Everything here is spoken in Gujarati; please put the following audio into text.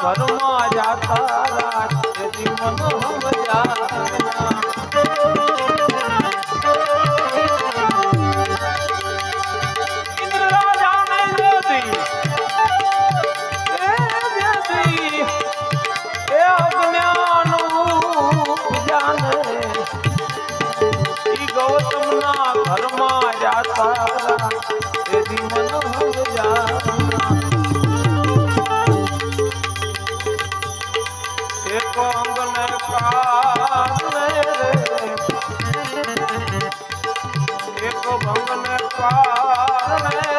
ઘરમાં જાતા રાત મન સમજાના ઇન્દ્ર રાજાને જોતી એ અજ્ઞાન જાને ઈ ગૌતમના ઘરમાં જાતા એથી મન સમજાના એક અંગને કારણે એક ભંગને કારણે